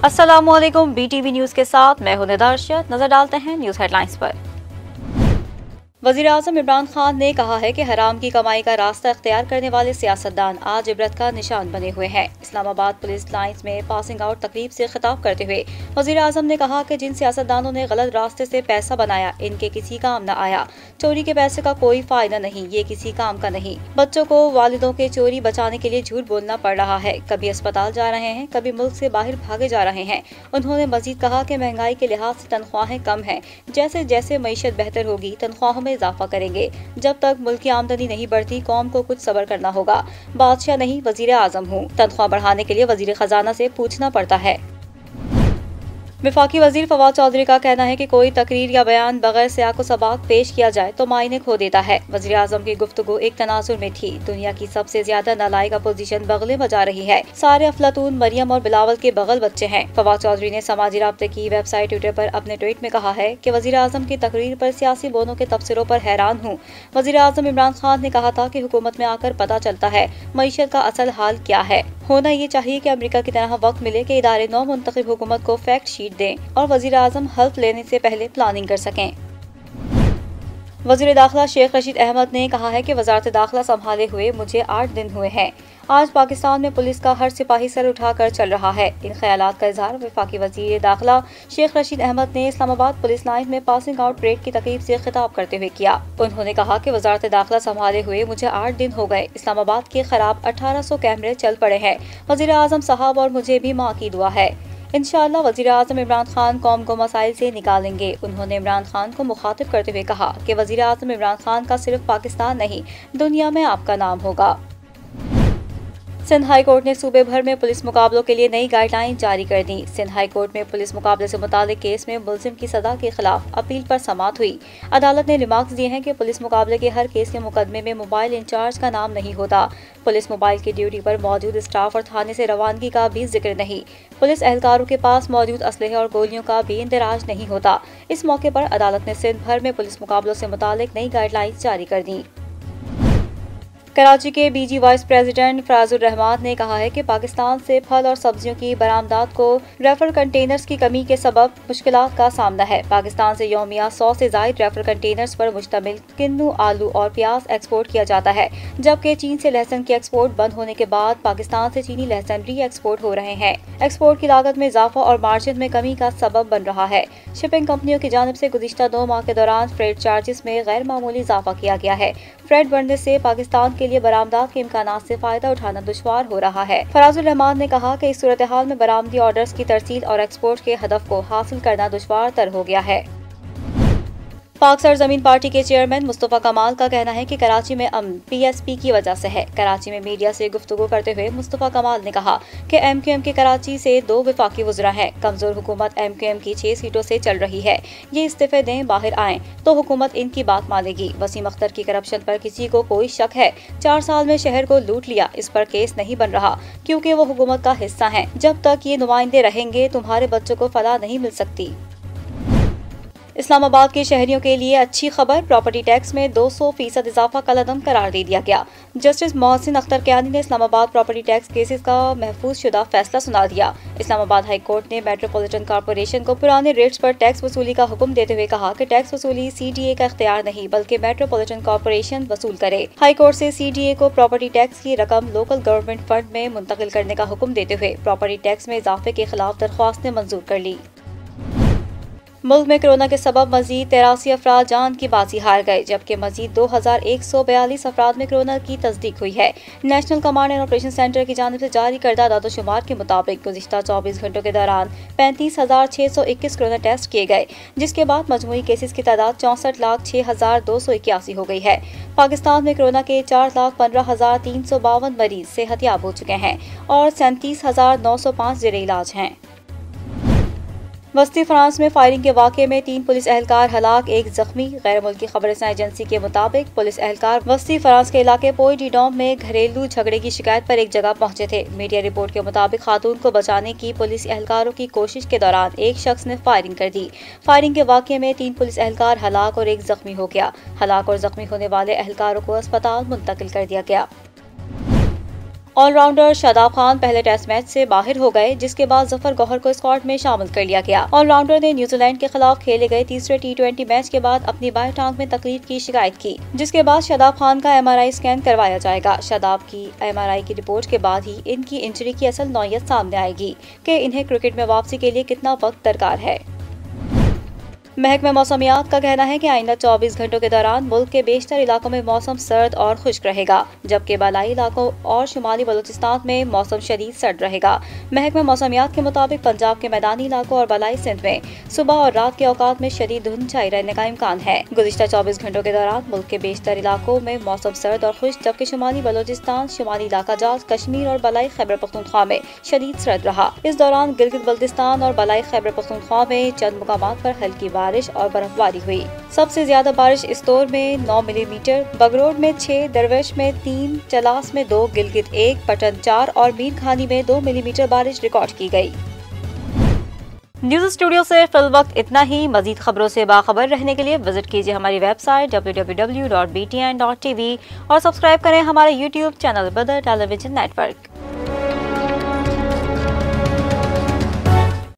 अस्सलामुअलैकुम, BTV news के साथ मैं हूं निदर्शत। नजर डालते हैं न्यूज़ हेडलाइंस पर। वज़ीर-ए-आज़म इमरान खान ने कहा है कि हराम की कमाई का रास्ता इख्तियार करने वाले सियासतदान आज इबरत का निशान बने हुए हैं। इस्लामाबाद पुलिस लाइंस में पासिंग आउट तकरीब से खिताब करते हुए वज़ीर-ए-आज़म ने कहा कि जिन सियासतदानों ने गलत रास्ते से पैसा बनाया, इनके किसी काम न आया। चोरी के पैसे का कोई फायदा नहीं, ये किसी काम का नहीं। बच्चों को वालिदों के चोरी बचाने के लिए झूठ बोलना पड़ रहा है। कभी अस्पताल जा रहे हैं, कभी मुल्क से बाहर भागे जा रहे हैं। उन्होंने मजीद कहा कि महंगाई के लिहाज से तनख्वाहें कम हैं। जैसे जैसे मईशत बेहतर होगी, तनख्वाहों में इजाफा करेंगे। जब तक मुल्क की आमदनी नहीं बढ़ती, कौम को कुछ सब्र करना होगा। बादशाह नहीं, वज़ीर-ए-आज़म हूँ। तनख्वाह बढ़ाने के लिए वज़ीर खजाना से पूछना पड़ता है। वफाकी वजीर फवाद चौधरी का कहना है कि कोई तकरीर या बयान बगैर सियाको सबाक पेश किया जाए तो मायने खो देता है। वज़ीर आज़म की गुफ्तगू एक तनाजुर में थी। दुनिया की सबसे ज्यादा नालायक अपोजिशन बगले बजा रही है। सारे अफलातून, मरियम और बिलावल के बगल बच्चे हैं। फवाद चौधरी ने समाजी राब्ते की वेबसाइट ट्विटर पर अपने ट्वीट में कहा है कि वज़ीर आज़म की तकरीर पर सियासी बोनों के तबसरों पर हैरान हूँ। वज़ीर आज़म इमरान खान ने कहा था कि हुकूमत में आकर पता चलता है मईशत का असल हाल क्या है। होना ये चाहिए कि अमेरिका की तरह वक्त मिले कि इदारे नौ मुंतखब हुकूमत को फैक्ट शीट दें और वज़ीर आज़म हल्फ लेने से पहले प्लानिंग कर सकें। वज़ीर दाखिला शेख रशीद अहमद ने कहा है कि वज़ारत दाखिला संभाले हुए मुझे 8 दिन हुए हैं। आज पाकिस्तान में पुलिस का हर सिपाही सर उठाकर चल रहा है। इन ख्यालात का इजहार वफाकी वज़ीर दाखिला शेख रशीद अहमद ने इस्लामाबाद पुलिस लाइन में पासिंग आउट परेड की तकरीब से खिताब करते हुए किया। उन्होंने कहा कि वज़ारत दाखिला संभाले हुए मुझे 8 दिन हो गए। इस्लामाबाद के खराब 1800 कैमरे चल पड़े हैं। वज़ीर आज़म साहब और मुझे भी माँ की दुआ है। इंशाअल्लाह वज़ीर आज़म इमरान खान कौम को मसाइल से निकालेंगे। उन्होंने इमरान खान को मुखातिब करते हुए कहा कि वज़ीर आज़म इमरान खान का सिर्फ पाकिस्तान नहीं, दुनिया में आपका नाम होगा। सिंध हाई कोर्ट ने सूबे भर में पुलिस मुकाबलों के लिए नई गाइडलाइन जारी कर दी। सिंध हाई कोर्ट में पुलिस मुकाबले से मुतालिक केस में मुलजिम की सजा के खिलाफ अपील पर समाअत हुई। अदालत ने रिमार्क्स दिए हैं कि पुलिस मुकाबले के हर केस के मुकदमे में मोबाइल इंचार्ज का नाम नहीं होता। पुलिस मोबाइल की ड्यूटी पर मौजूद स्टाफ और थाने से रवानगी का भी जिक्र नहीं। पुलिस एहलकारों के पास मौजूद असलहे और गोलियों का भी इंदराज नहीं होता। इस मौके पर अदालत ने सिंध भर में पुलिस मुकाबलों से मुतालिक नई गाइडलाइंस जारी कर दी। कराची के BG वाइस प्रेसिडेंट फराजुर रहमान ने कहा है कि पाकिस्तान से फल और सब्जियों की बरामदात को रेफर कंटेनर्स की कमी के सबब मुश्किलात का सामना है। पाकिस्तान से यौमिया 100 से जायद रेफर कंटेनर्स पर मुश्तमिल किन्नू, आलू और प्याज एक्सपोर्ट किया जाता है, जबकि चीन से लहसुन की एक्सपोर्ट बंद होने के बाद पाकिस्तान से चीनी लहसुन री एक्सपोर्ट हो रहे हैं। एक्सपोर्ट की लागत में इजाफा और मार्जिन में कमी का सबब बन रहा है। शिपिंग कंपनियों की जानिब से गुज़िश्ता 2 माह के दौरान फ्रेट चार्जेस में गैर मामूली इजाफा किया गया है। फ्रेट बढ़ने से पाकिस्तान के लिए बरामदात के इम्कानात से फायदा उठाना दुश्वार हो रहा है। फराजुर रहमान ने कहा कि इस सूरत हाल में बरामदी ऑर्डर्स की तरसील और एक्सपोर्ट के हदफ को हासिल करना दुश्वार तर हो गया है। पाक सरजमीन पार्टी के चेयरमैन मुस्तफ़ा कमाल का कहना है कि कराची में अमन PSP की वजह से है। कराची में मीडिया से गुफ्तगू करते हुए मुस्तफ़ा कमाल ने कहा कि MQM के कराची से 2 वफाकी वज़रा हैं। कमजोर हुकूमत MQM की 6 सीटों से चल रही है। ये इस्तीफे दें, बाहर आएं तो हुकूमत इनकी बात मानेगी। वसीम अख्तर की करप्शन पर किसी को कोई शक है? 4 साल में शहर को लूट लिया, इस पर केस नहीं बन रहा क्योंकि वो हुकूमत का हिस्सा है। जब तक ये नुमाइंदे रहेंगे, तुम्हारे बच्चों को फलाह नहीं मिल सकती। इस्लामाबाद के शहरियों के लिए अच्छी खबर, प्रॉपर्टी टैक्स में 200% इजाफा कलअदम करार दे दिया गया। जस्टिस मोहसिन अख्तर कियानी ने इस्लामाबाद प्रॉपर्टी टैक्स केसेस का महफूज शुदा फैसला सुना दिया। इस्लामाबाद हाई कोर्ट ने मेट्रोपॉलिटन कॉरपोरेशन को पुराने रेट्स पर टैक्स वसूली का हुक्म देते हुए कहा कि टैक्स वसूली CDA का इख्तियार नहीं, बल्कि मेट्रोपॉलिटन कॉरपोरेशन वसूल करे। हाई कोर्ट से CDA को प्रॉपर्टी टैक्स की रकम लोकल गवर्नमेंट फंड में मुंतकिल करने का हुक्म देते हुए प्रॉपर्टी टैक्स में इजाफे के खिलाफ दरख्वास्तें मंजूर कर ली। मुल्क में कोरोना के सबब मजीद 83 अफराद जान की बाजी हार गए, जबकि मजीद 2142 अफराद में कोरोना की तस्दीक हुई है। National command and operation centre की जानिब से जारी करदा दादोशुमार के मुताबिक गुज़िश्ता 24 घंटों के दौरान 35,621 कोरोना टेस्ट किए गए, जिसके बाद मजमूई केसेस की तादाद 64,06,281 हो गई है। पाकिस्तान में कोरोना के 4,15,352 मरीज सेहतयाब हो चुके हैं और 37,905 ज़ेरे इलाज हैं। वस्ती फ्रांस में फायरिंग के वाक़े में 3 पुलिस एहलकार हलाक, 1 जख्मी। गैर मुल्की खबरसां एजेंसी के मुताबिक पुलिस एहलकार वस्ती फ्रांस के इलाके पोई डी डॉम में घरेलू झगड़े की शिकायत पर एक जगह पहुंचे थे। मीडिया रिपोर्ट के मुताबिक खातून को बचाने की पुलिस एहलकारों की कोशिश के दौरान एक शख्स ने फायरिंग कर दी। फायरिंग के वाक़े में 3 पुलिस एहलकार हलाक और 1 जख्मी हो गया। हलाक और जख्मी होने वाले एहलकारों को अस्पताल मुंतकिल कर दिया गया। ऑलराउंडर शादाब खान पहले टेस्ट मैच से बाहर हो गए, जिसके बाद जफर गौहर को स्क्वाड में शामिल कर लिया गया। ऑलराउंडर ने न्यूजीलैंड के खिलाफ खेले गए तीसरे T20 मैच के बाद अपनी बाएं टांग में तकलीफ की शिकायत की, जिसके बाद शादाब खान का MRI स्कैन करवाया जाएगा। शादाब की MRI की रिपोर्ट के बाद ही इनकी इंजरी की असल नौयत सामने आएगी कि इन्हें क्रिकेट में वापसी के लिए कितना वक्त दरकार है। महकमा मौसमियात का कहना है कि आइंदा 24 घंटों के दौरान मुल्क के बेशतर इलाकों में मौसम सर्द और खुश्क रहेगा, जबकि बालाई इलाकों और शुमाली बलूचिस्तान में मौसम शदीद सर्द रहेगा। महकमा मौसमियात के मुताबिक पंजाब के मैदानी इलाकों और बालाई सिंध में सुबह और रात के औकात में शदीद धुंध छाई रहने का इम्कान है। गुज़िश्ता 24 घंटों के दौरान मुल्क के बेशतर इलाकों में मौसम सर्द और खुश्क, जबकि शुमाली बलूचिस्तान, शुमाली इलाका जात, कश्मीर और बालाई खैबर पख्तूनख्वा में शदीद सर्द रहा। इस दौरान गिलगित बल्तिस्तान और बालाई खैबर पख्तूनख्वा में चंद मुकामात पर हल्की बारिश और बर्फबारी हुई। सबसे ज्यादा बारिश इस्तोर में 9 मिलीमीटर, बगरोड में 6, दरवेश में 3, चलास में 2, गिलगित 1, पटन 4 और मीर खानी में 2 मिलीमीटर बारिश रिकॉर्ड की गई। न्यूज़ स्टूडियो से फिल वक्त इतना ही। मजीद खबरों से बाखबर रहने के लिए विजिट कीजिए हमारी वेबसाइट www.btn.tv और सब्सक्राइब करें हमारे YouTube चैनल बदर टेलीविजन नेटवर्क।